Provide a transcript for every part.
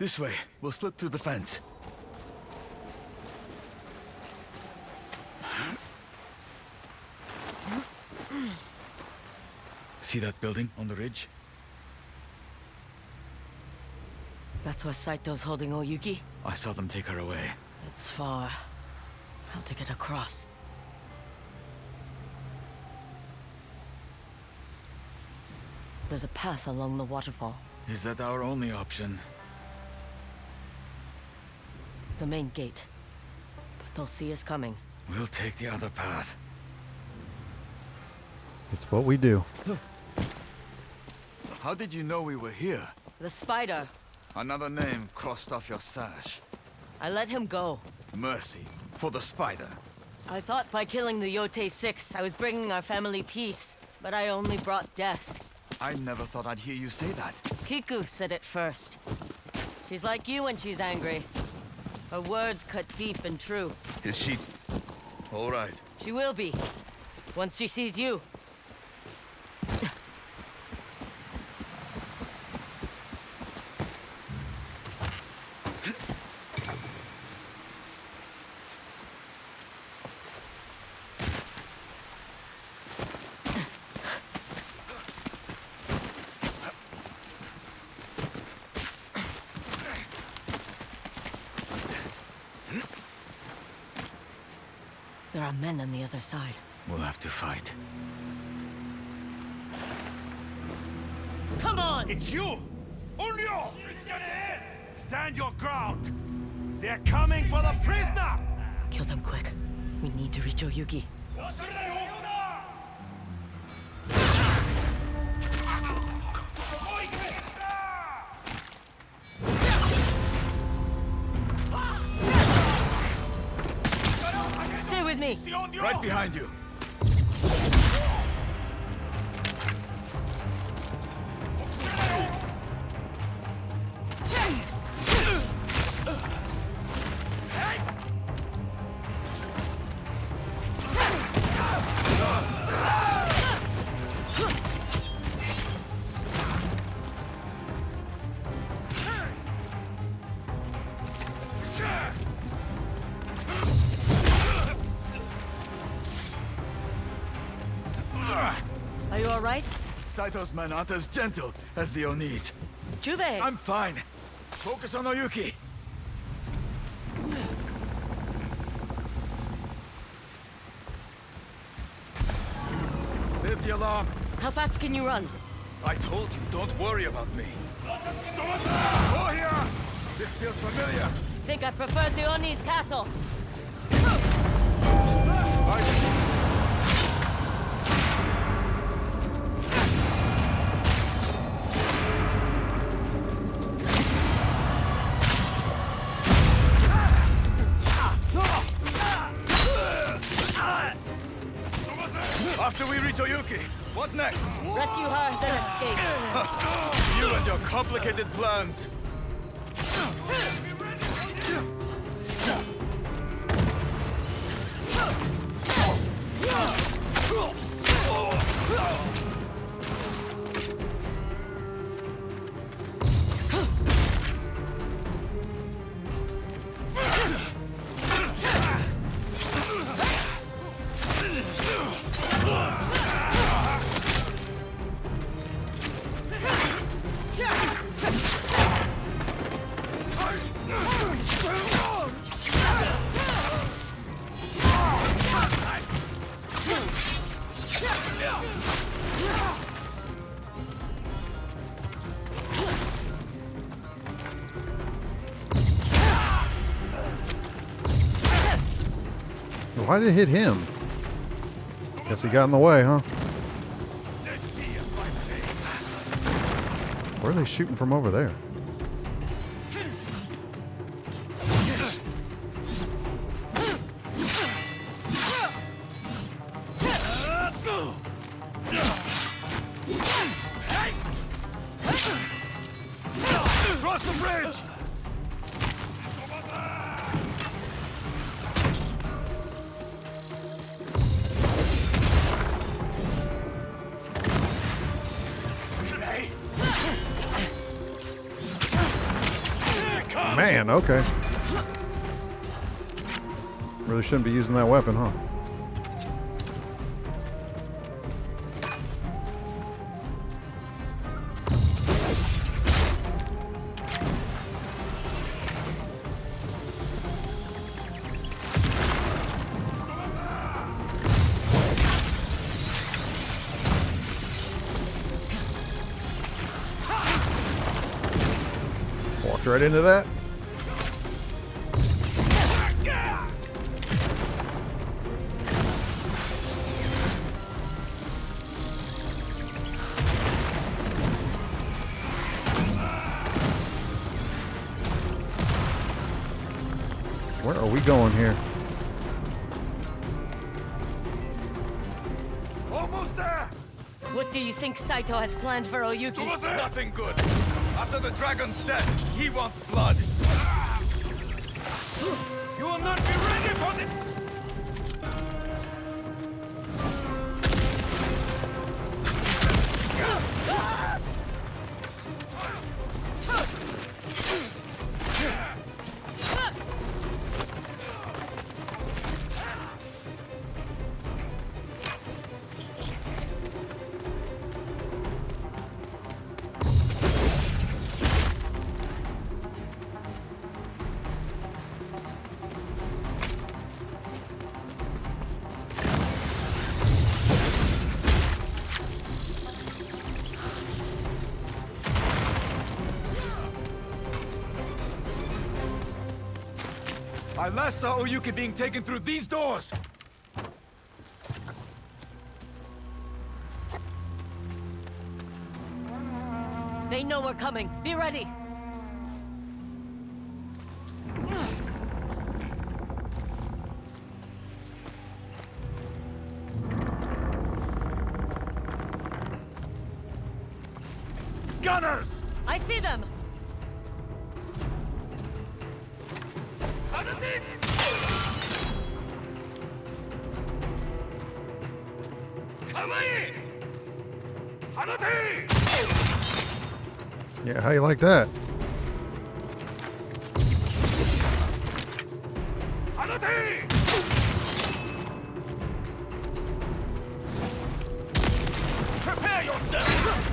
This way. We'll slip through the fence. See that building on the ridge? That's where Saito's holding Oyuki? I saw them take her away. It's far. How to get across? There's a path along the waterfall. Is that our only option? The main gate. But they'll see us coming. We'll take the other path. It's what we do. How did you know we were here? The spider. Another name crossed off your sash. I let him go. Mercy for the spider. I thought by killing the Yōtei Six, I was bringing our family peace. But I only brought death. I never thought I'd hear you say that. Kiku said it first. She's like you when she's angry. Her words cut deep and true. Is she... all right? She will be. Once she sees you. There are men on the other side. We'll have to fight. Come on! It's you! ONRYO! Stand your ground! They're coming for the prisoner! Kill them quick. We need to reach Oyuki. Stay with me! Right behind you. Are you alright? Saito's men aren't as gentle as the Onis. Juve! I'm fine. Focus on Oyuki. There's the alarm. How fast can you run? I told you, don't worry about me. Go here! This feels familiar. Think I preferred the Oni's castle. After we reach Oyuki, what next? Rescue her, then escape. You and your complicated plans. Why did it hit him? Guess he got in the way, huh? Where are they shooting from over there? Cross the bridge! Man, okay. Really shouldn't be using that weapon, huh? Walked right into that. Where are we going here? Almost there! What do you think Saitō has planned for Oyuki? Nothing good. After the dragon's death, he wants blood. You will not be ready for this! I last saw Oyuki being taken through these doors! They know we're coming. Be ready. Gunners! I see them. Yeah, how you like that? Prepare yourself!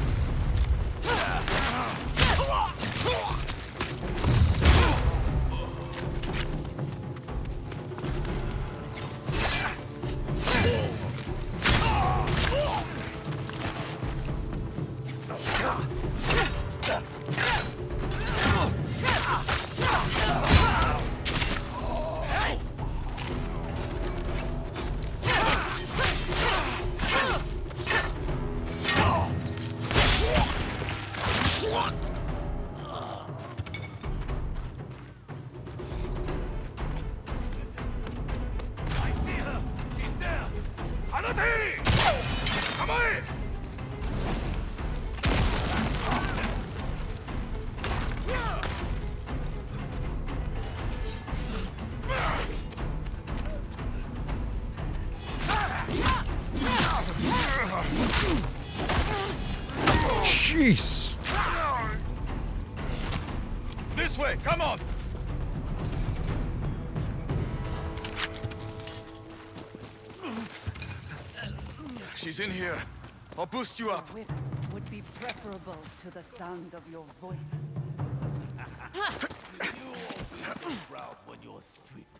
Jeez. This way, come on! She's in here. I'll boost you up. Whip would be preferable to the sound of your voice.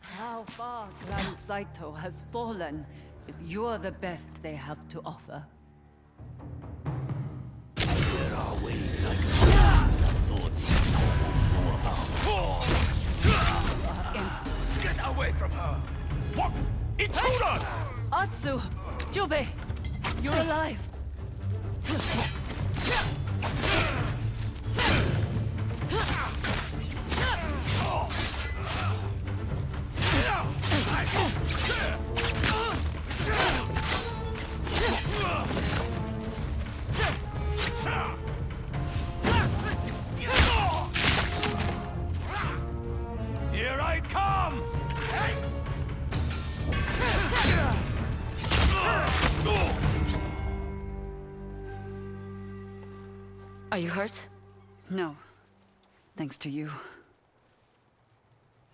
How far Grand Saitō has fallen if you're the best they have to offer. There are ways I can Get away from her! What? Intruders! Atsu! Jubei! You're alive! Here I come! Are you hurt? No. Thanks to you.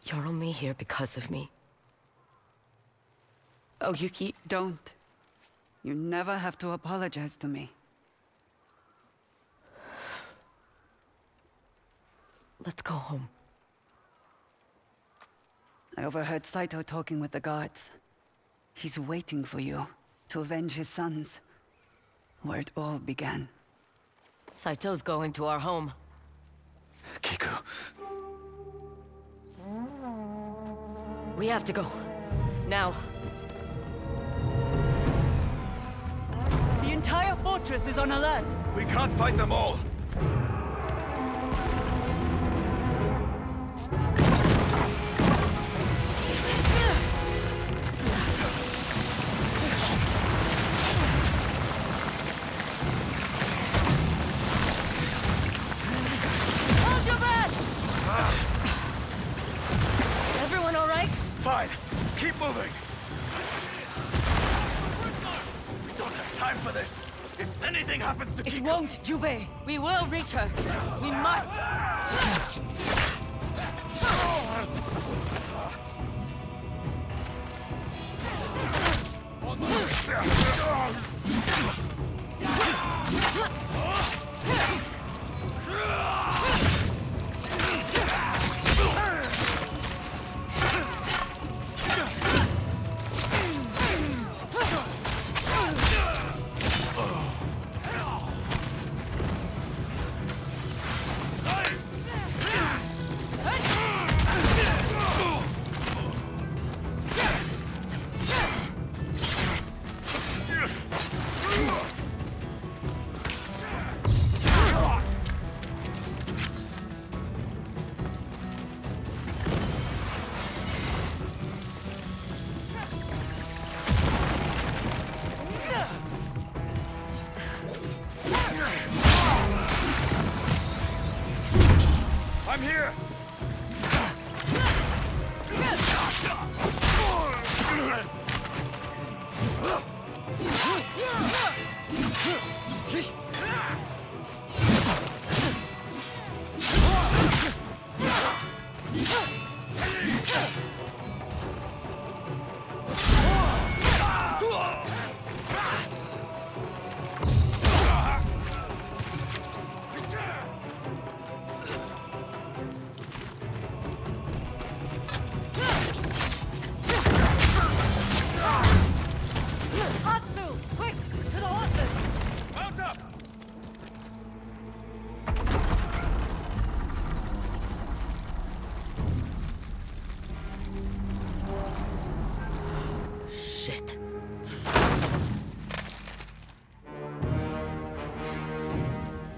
You're only here because of me. Oh, Yuki. Don't. You never have to apologize to me. Let's go home. I overheard Saitō talking with the guards. He's waiting for you to avenge his sons. Where it all began. Saito's going to our home. Kiku. We have to go. Now. The entire fortress is on alert. We can't fight them all. Hold your breath! Everyone all right? Fine. Keep moving. We don't have time for this. If anything happens to It Kiku... won't, Jubei. We will reach her. We must. I'm here! Atsu! Quick! To the horses! Mount up! Shit.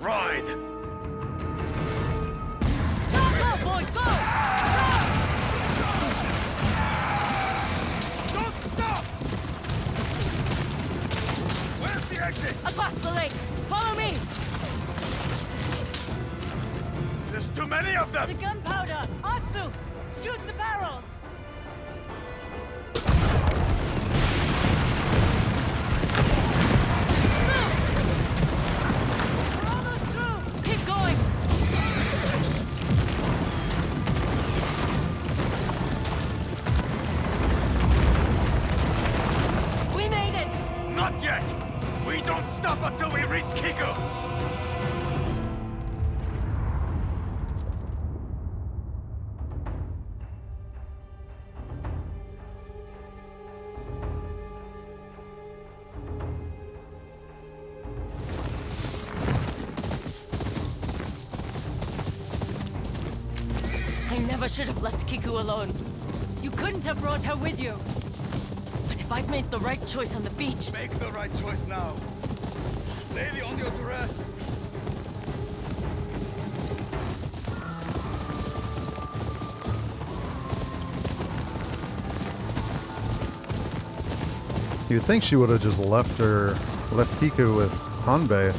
Ride! Go, boys, go! Don't stop! Where's the exit? Across the lake. Follow me. There's too many of The them! gunpowder! Atsu! Shoot the barrels! We're almost through! Keep going. We made it. Not yet! We don't stop until we reach Kiku! I never should have left Kiku alone. You couldn't have brought her with you. But if I'd made the right choice on the beach, Make the right choice now. Lay the ONRYO to rest. You'd think she would have just left Kiku with Hanbei.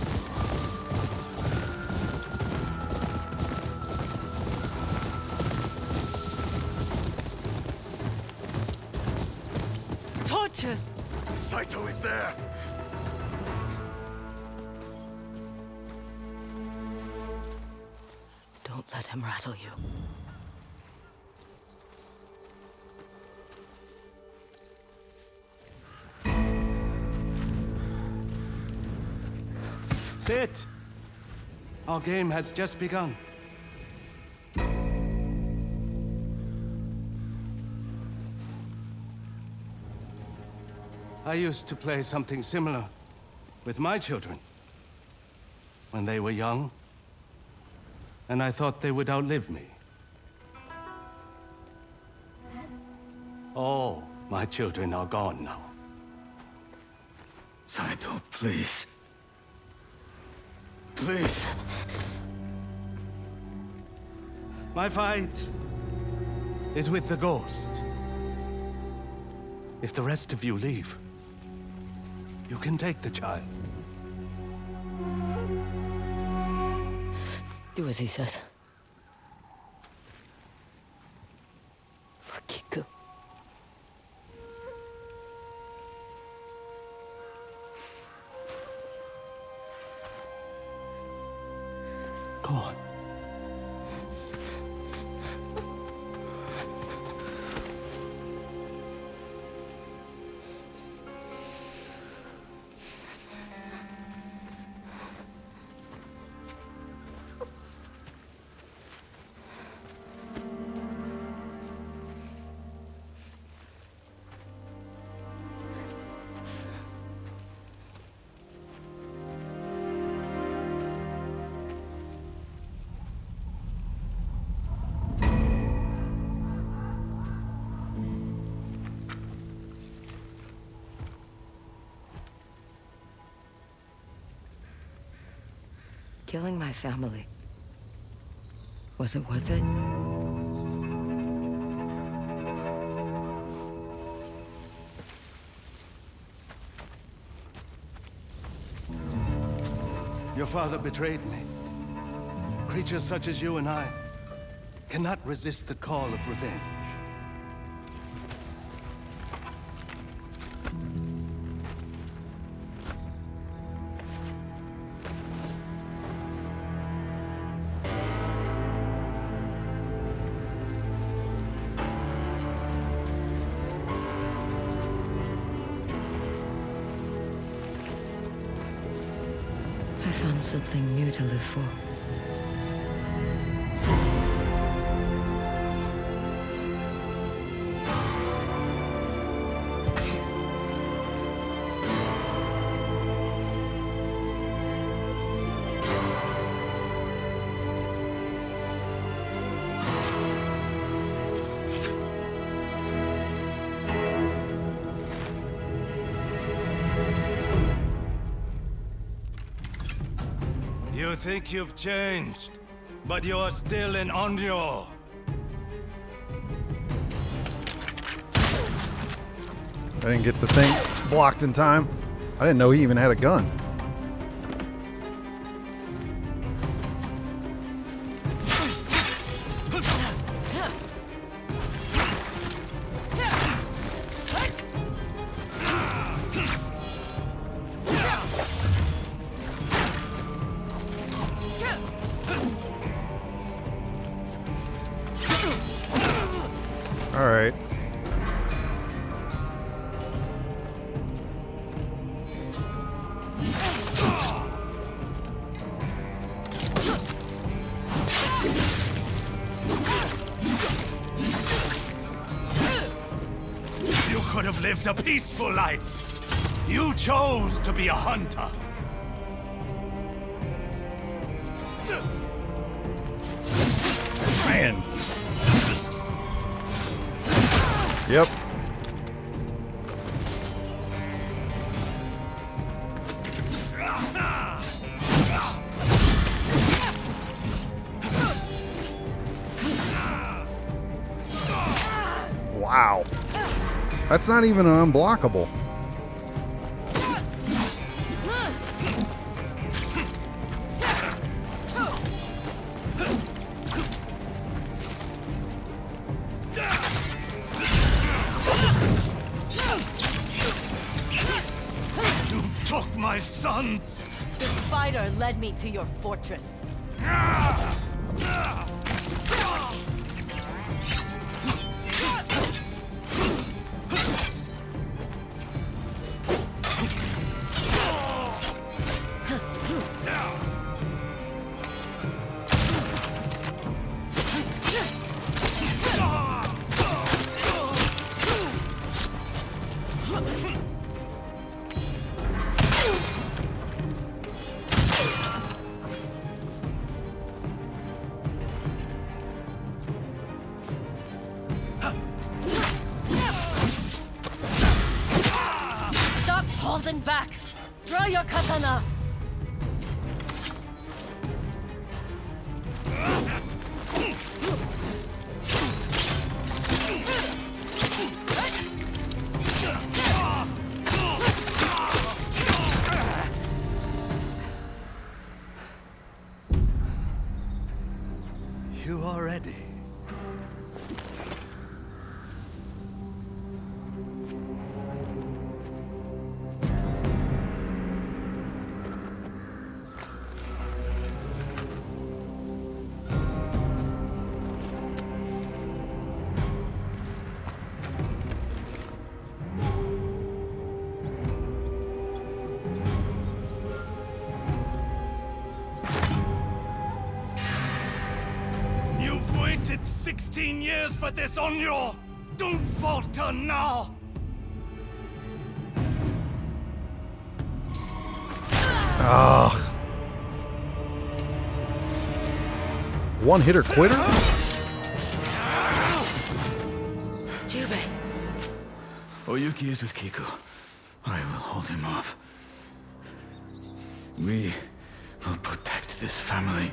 Torches! Saitō is there! don't let him rattle you. Sit. Our game has just begun. I used to play something similar with my children when they were young, and I thought they would outlive me. All my children are gone now. Saitō, please. Please. My fight is with the ghost. If the rest of you leave, you can take the child. Do as he says. For Kiku. Go on. Killing my family. Was it worth it? Your father betrayed me. Creatures such as you and I cannot resist the call of revenge. I found something new to live for. You think you've changed, but you're still in ONRYO. I didn't get the thing blocked in time. I didn't know he even had a gun. All right. You could have lived a peaceful life. You chose to be a hunter. Man. Yep. Wow. That's not even an unblockable. You took my sons. This fighter led me to your fortress. holding back. Draw your katana. You are ready. You've waited 16 years for this, ONRYO! Don't falter now! Ugh. One hitter quitter? Jubei. Oyuki is with Kiku. I will hold him off. We will protect this family.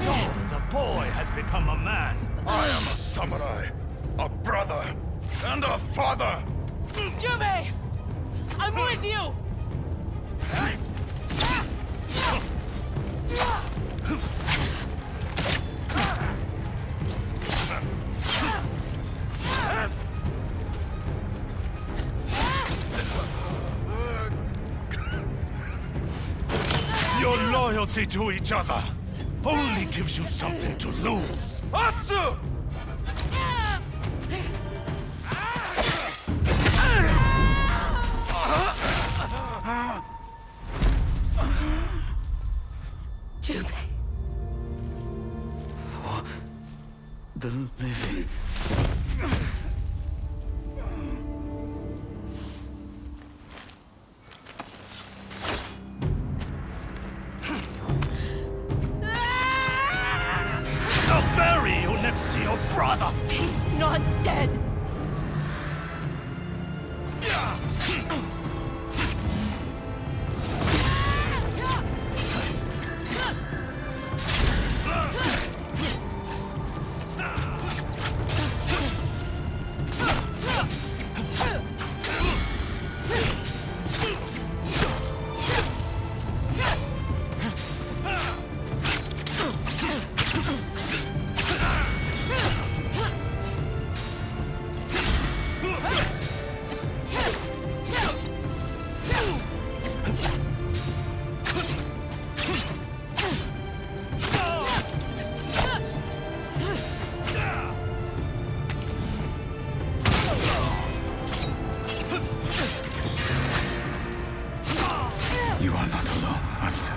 So, the boy has become a man. I am a samurai, a brother, and a father. Jubei! I'm with you! Your loyalty to each other only gives you something to lose. Atsu! Jubei. For the living. I'll bury you next to your brother. He's not dead. You are not alone, Atsu.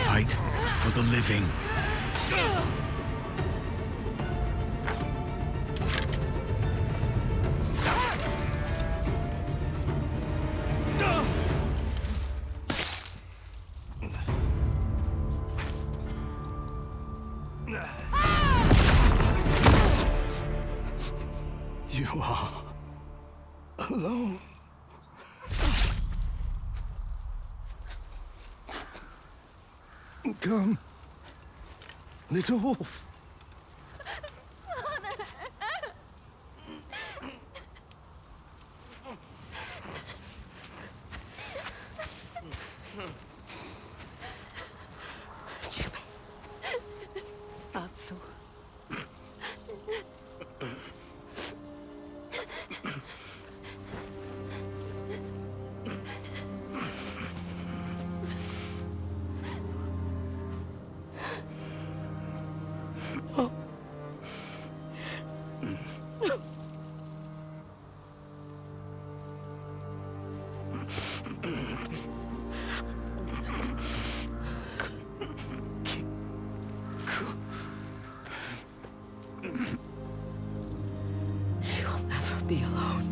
Fight for the living. You are alone. Come, little wolf. Atsu. You'll never be alone.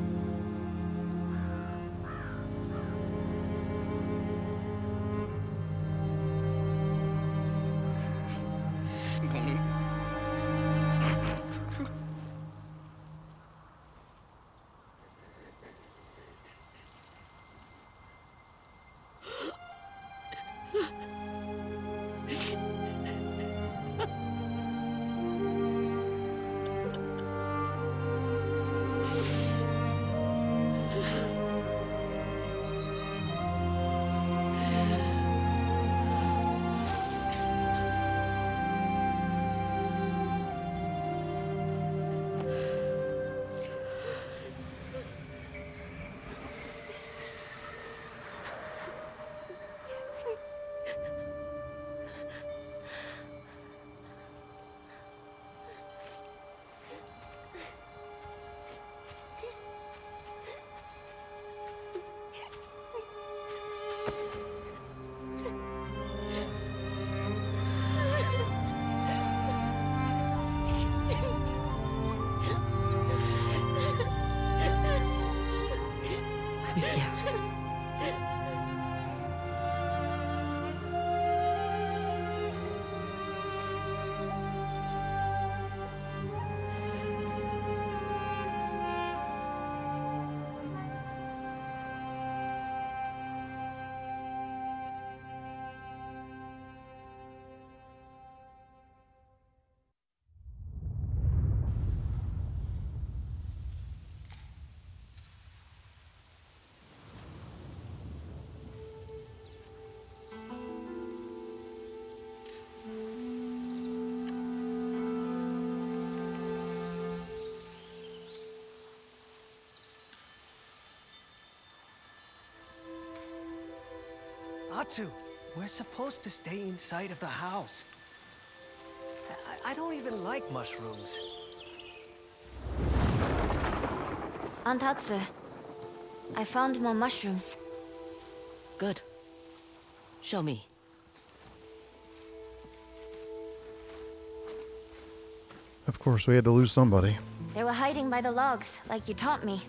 I'm here. Atsu, we're supposed to stay inside of the house. I don't even like mushrooms. Aunt Atsu, I found more mushrooms. Good. Show me. Of course, we had to lose somebody. They were hiding by the logs, like you taught me.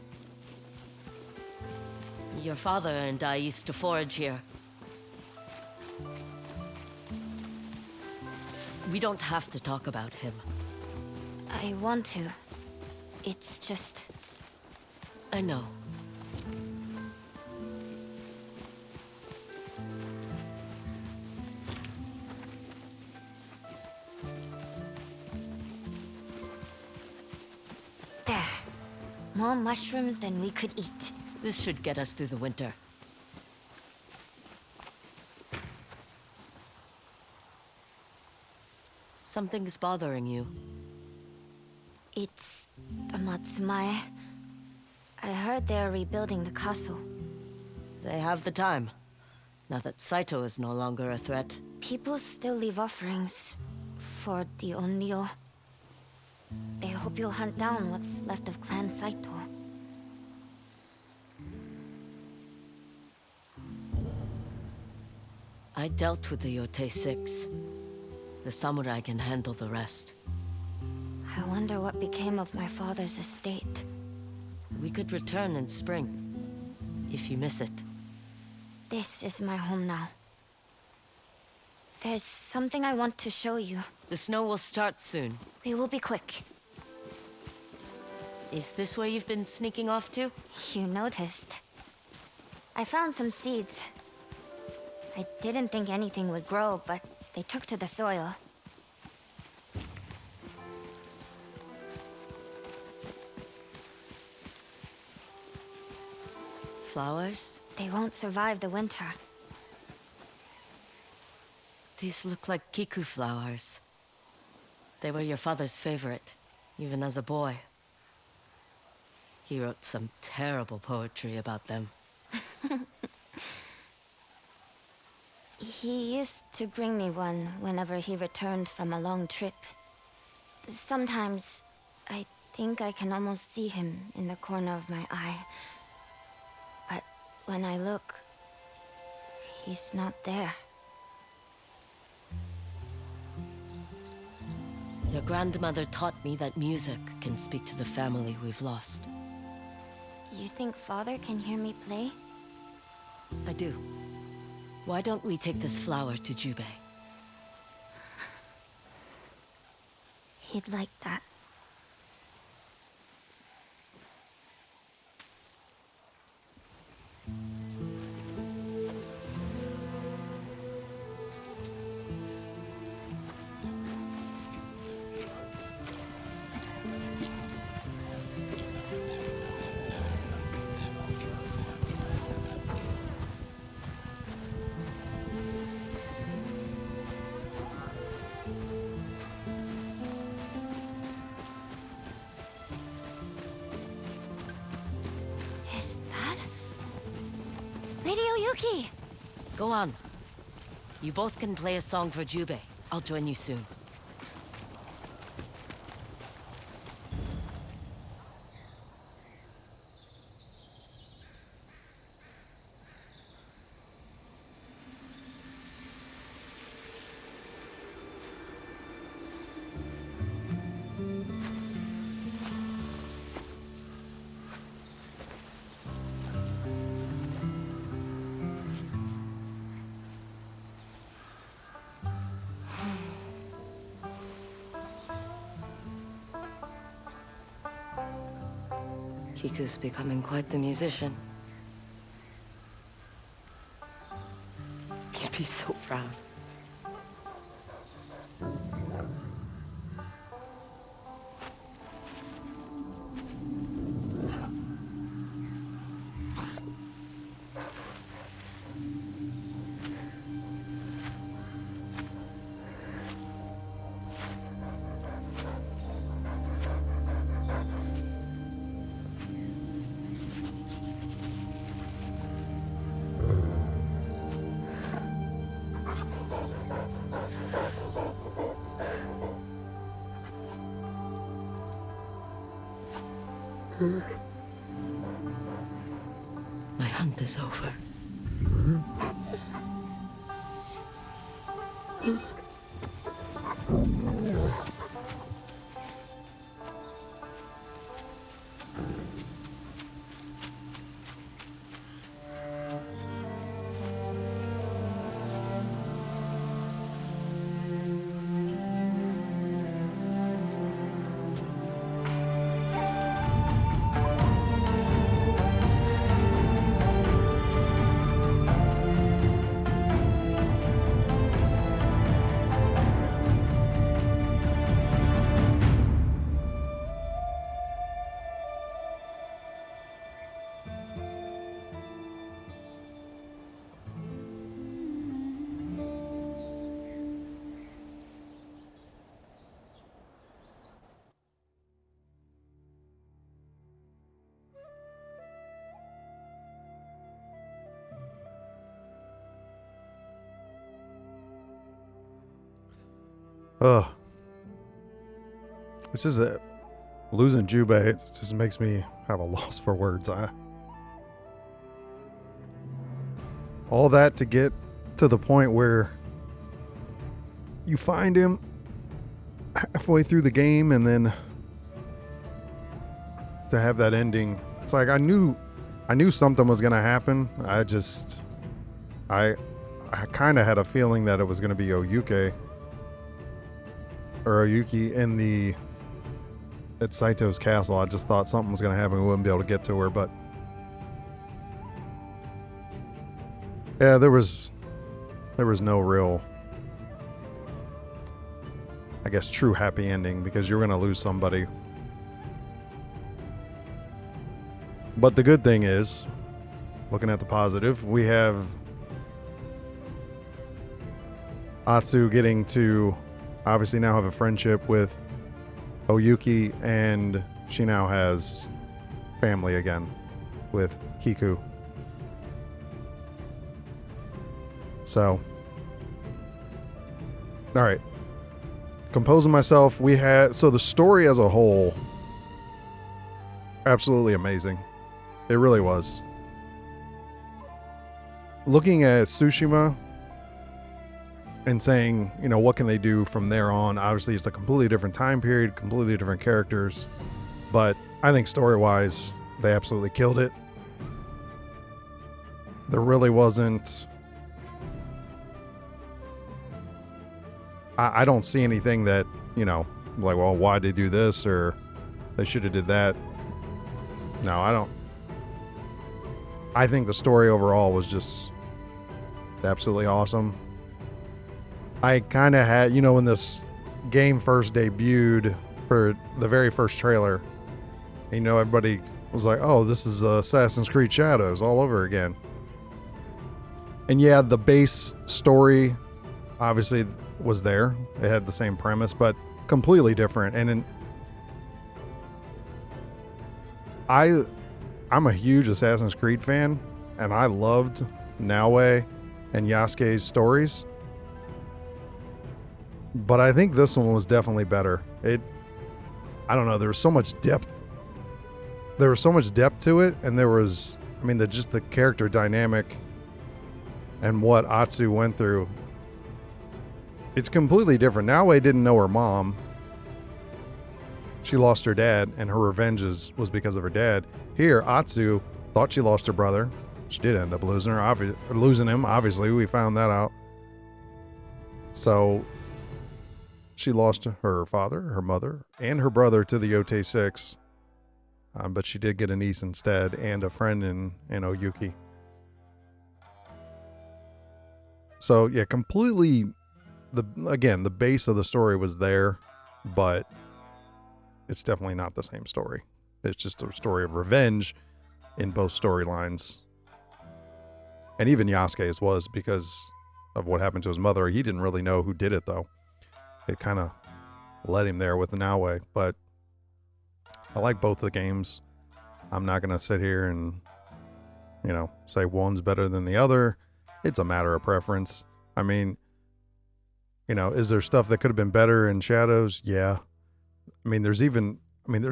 Your father and I used to forage here. We don't have to talk about him. I want to. It's just... I know. There. More mushrooms than we could eat. This should get us through the winter. Something's bothering you. It's the Matsumae. I heard they're rebuilding the castle. They have the time, now that Saitō is no longer a threat. People still leave offerings for the ONRYO. They hope you'll hunt down what's left of Clan Saitō. I dealt with the Yōtei Six. The samurai can handle the rest. I wonder what became of my father's estate. We could return in spring, if you miss it. This is my home now. There's something I want to show you. The snow will start soon. We will be quick. Is this where you've been sneaking off to? You noticed. I found some seeds. I didn't think anything would grow, but they took to the soil. Flowers? They won't survive the winter. These look like kiku flowers. They were your father's favorite, even as a boy. He wrote some terrible poetry about them. He used to bring me one whenever he returned from a long trip. Sometimes, I think I can almost see him in the corner of my eye. But when I look, he's not there. Your grandmother taught me that music can speak to the family we've lost. You think Father can hear me play? I do. Why don't we take this flower to Jubei? He'd like that. Go on. You both can play a song for Jubei. I'll join you soon. Kiku's becoming quite the musician. He'd be so proud. My hunt is over. Ugh. It's just that losing Jubei, it just makes me have a loss for words. All that to get to the point where you find him halfway through the game, and then to have that ending. It's like I knew something was gonna happen. I kind of had a feeling that it was gonna be Oyuki at Saito's castle. I just thought something was going to happen. We wouldn't be able to get to her, but yeah, there was no real, I guess, true happy ending, because you're going to lose somebody. But the good thing is, looking at the positive, we have Atsu getting to obviously now have a friendship with Oyuki, and she now has family again with Kiku. So, all right. composing myself, we had, so the story as a whole, absolutely amazing. It really was. Looking at Tsushima and saying, you know, what can they do from there on? Obviously, it's a completely different time period, completely different characters, but I think story-wise, they absolutely killed it. There really wasn't... I don't see anything that, you know, like, well, why'd they do this, or they should have did that. No, I don't. I think the story overall was just absolutely awesome. I kind of had, you know, when this game first debuted for the very first trailer, you know, everybody was like, oh, this is Assassin's Creed Shadows all over again. And yeah, the base story obviously was there. It had the same premise, but completely different. And I'm a huge Assassin's Creed fan, and I loved Naoe and Yasuke's stories. But I think this one was definitely better. I don't know, there was so much depth. There was so much depth to it, and there was, I mean, just the character dynamic and what Atsu went through. It's completely different. Naoe didn't know her mom. She lost her dad, and her revenge was because of her dad. Here, Atsu thought she lost her brother. She did end up losing him. Obviously, we found that out. So she lost her father, her mother, and her brother to the Yōtei Six. But she did get a niece instead, and a friend in Oyuki. So yeah, completely. The base of the story was there, but it's definitely not the same story. It's just a story of revenge in both storylines. And even Yasuke's was because of what happened to his mother. He didn't really know who did it, though. It kind of led him there with the Naoe. But I like both the games. I'm not going to sit here and, you know, say one's better than the other. It's a matter of preference. I mean, you know, is there stuff that could have been better in Shadows? Yeah. I mean, there's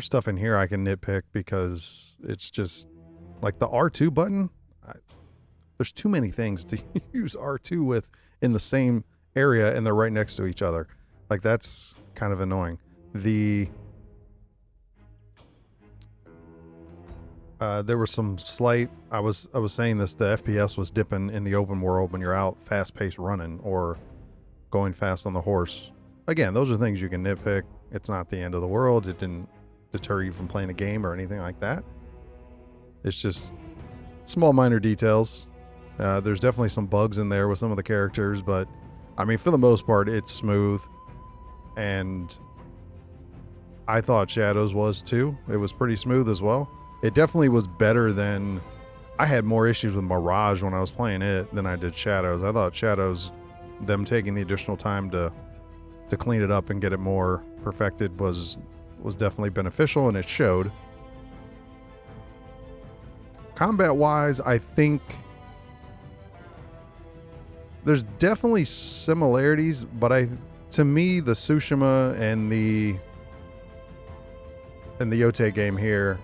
stuff in here I can nitpick because it's just like the R2 button. There's too many things to use R2 with in the same area, and they're right next to each other. Like, that's kind of annoying. There was some slight, I was saying this, the FPS was dipping in the open world when you're out fast-paced running or going fast on the horse. Again, those are things you can nitpick. It's not the end of the world. It didn't deter you from playing a game or anything like that. It's just small minor details. There's definitely some bugs in there with some of the characters, but I mean, for the most part, it's smooth. And I thought Shadows was too. It was pretty smooth as well. It definitely was better than... I had more issues with Mirage when I was playing it than I did Shadows. I thought Shadows, them taking the additional time to clean it up and get it more perfected was definitely beneficial, and it showed. Combat-wise, I think there's definitely similarities, but to me, the Tsushima and the Yōtei game here,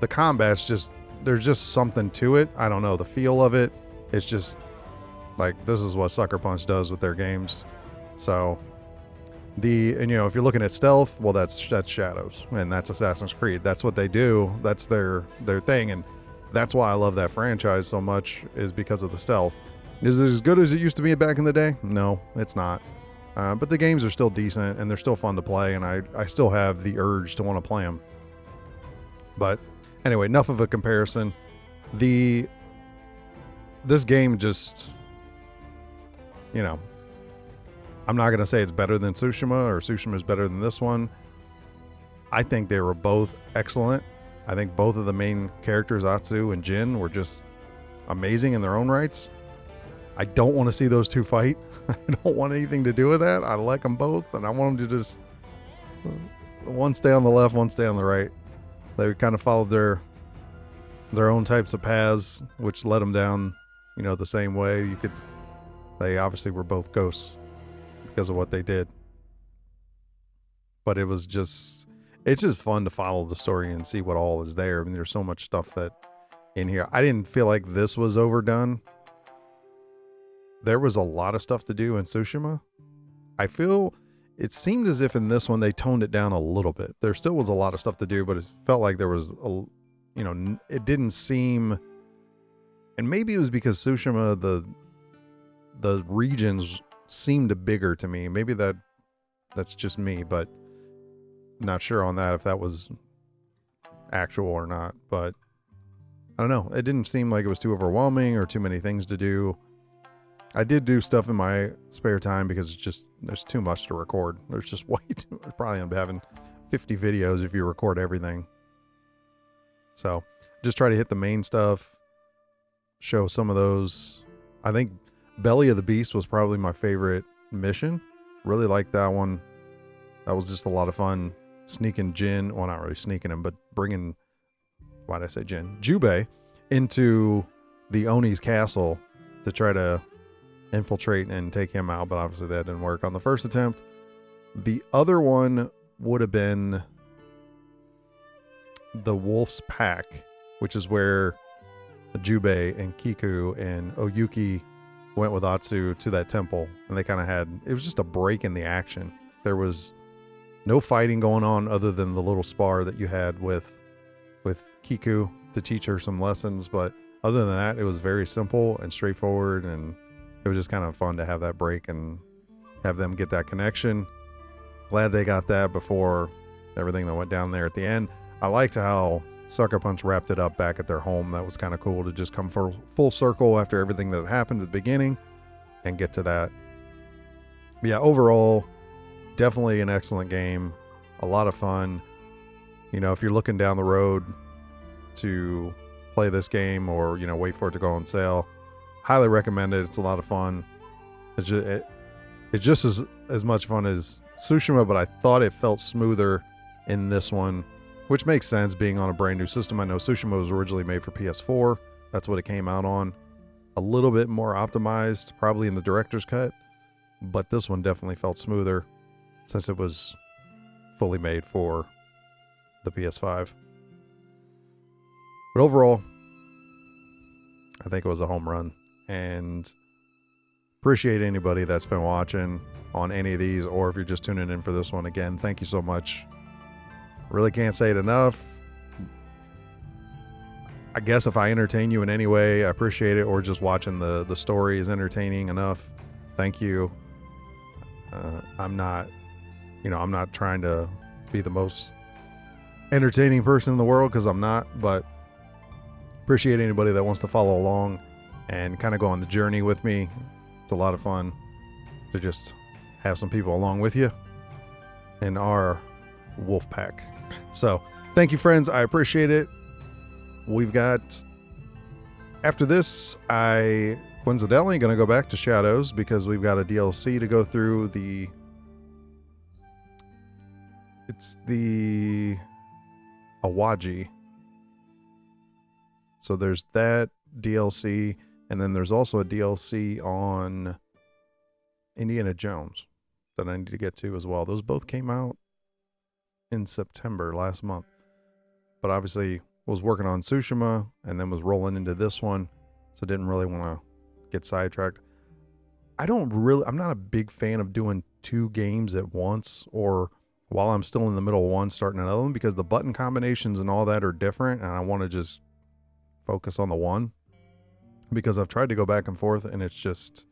the combat's just, there's just something to it. I don't know, the feel of it. It's just like, this is what Sucker Punch does with their games. So and you know, if you're looking at stealth, well, that's Shadows, and that's Assassin's Creed. That's what they do. That's their thing, and that's why I love that franchise so much, is because of the stealth. Is it as good as it used to be back in the day? No, it's not. But the games are still decent, and they're still fun to play, and I still have the urge to want to play them. But anyway, enough of a comparison. This game just, you know, I'm not going to say it's better than Tsushima or Tsushima is better than this one. I think they were both excellent. I think both of the main characters, Atsu and Jin, were just amazing in their own rights. I don't want to see those two fight. I don't want anything to do with that. I like them both, and I want them to just, one stay on the left, one stay on the right. They kind of followed their own types of paths, which led them down, you know, the same way. They obviously were both ghosts because of what they did. but it's just fun to follow the story and see what all is there. I mean, there's so much stuff that in here. I didn't feel like this was overdone. There was a lot of stuff to do in Tsushima. I feel it seemed as if in this one they toned it down a little bit. There still was a lot of stuff to do, but it felt like there was it didn't seem, and maybe it was because Tsushima, the regions seemed bigger to me. Maybe that's just me, but not sure on that if that was actual or not. But I don't know. It didn't seem like it was too overwhelming or too many things to do. I did do stuff in my spare time because there's too much to record. There's just way too much. Probably end up having 50 videos if you record everything. So just try to hit the main stuff, show some of those. I think Belly of the Beast was probably my favorite mission. Really liked that one. That was just a lot of fun. Sneaking Jin, well, not really sneaking him, but bringing, why did I say Jin? Jubei into the Oni's castle to try to infiltrate and take him out, but obviously that didn't work on the first attempt. The other one would have been the Wolf's Pack, which is where Jubei and Kiku and Oyuki went with Atsu to that temple, and they kind of it was just a break in the action. There was no fighting going on other than the little spar that you had with Kiku to teach her some lessons, but other than that, it was very simple and straightforward, and it was just kind of fun to have that break and have them get that connection. Glad they got that before everything that went down there at the end. I liked how Sucker Punch wrapped it up back at their home. That was kind of cool to just come full circle after everything that had happened at the beginning and get to that. But yeah, overall, definitely an excellent game. A lot of fun. You know, if you're looking down the road to play this game or, wait for it to go on sale, highly recommend it. It's a lot of fun. It's just as much fun as Tsushima, but I thought it felt smoother in this one, which makes sense being on a brand new system. I know Tsushima was originally made for PS4. That's what it came out on. A little bit more optimized, probably in the director's cut, but this one definitely felt smoother since it was fully made for the PS5. But overall, I think it was a home run, and appreciate anybody that's been watching on any of these, or if you're just tuning in for this one. Again, thank you so much. Really can't say it enough. I guess if I entertain you in any way, I appreciate it, or just watching the story is entertaining enough. Thank you. I'm not trying to be the most entertaining person in the world, because I'm not, but appreciate anybody that wants to follow along and kind of go on the journey with me. It's a lot of fun to just have some people along with you in our wolf pack. So thank you, friends. I appreciate it. We've got, after this, I coincidentally going to go back to Shadows because we've got a DLC to go through. It's the Awaji. So there's that DLC, and then there's also a DLC on Indiana Jones that I need to get to as well. Those both came out in September last month, but obviously was working on Tsushima and then was rolling into this one, so didn't really want to get sidetracked. I'm not a big fan of doing two games at once, or while I'm still in the middle of one starting another one, because the button combinations and all that are different, and I want to just focus on the one, because I've tried to go back and forth, and it's just,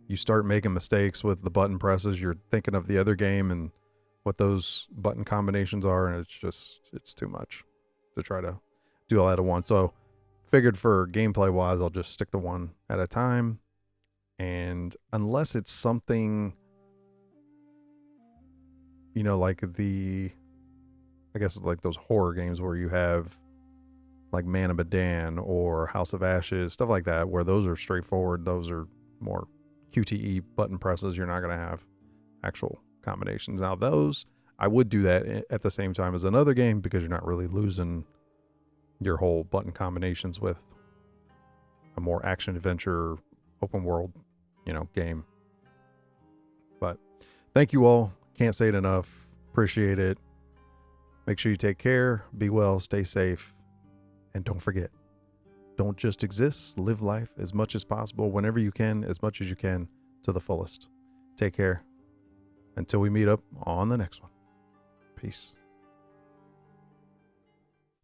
you start making mistakes with the button presses. You're thinking of the other game and what those button combinations are, and it's too much to try to do all that at once. So figured for gameplay wise, I'll just stick to one at a time. And unless it's something, like I guess like those horror games where you have like Man of Medan or House of Ashes, stuff like that, where those are straightforward. Those are more QTE button presses. You're not going to have actual combinations. Now those, I would do that at the same time as another game, because you're not really losing your whole button combinations with a more action adventure open world, game. But thank you all. Can't say it enough. Appreciate it. Make sure you take care, be well, stay safe, and don't forget, don't just exist, live life as much as possible, whenever you can, as much as you can, to the fullest. Take care. Until we meet up on the next one. Peace.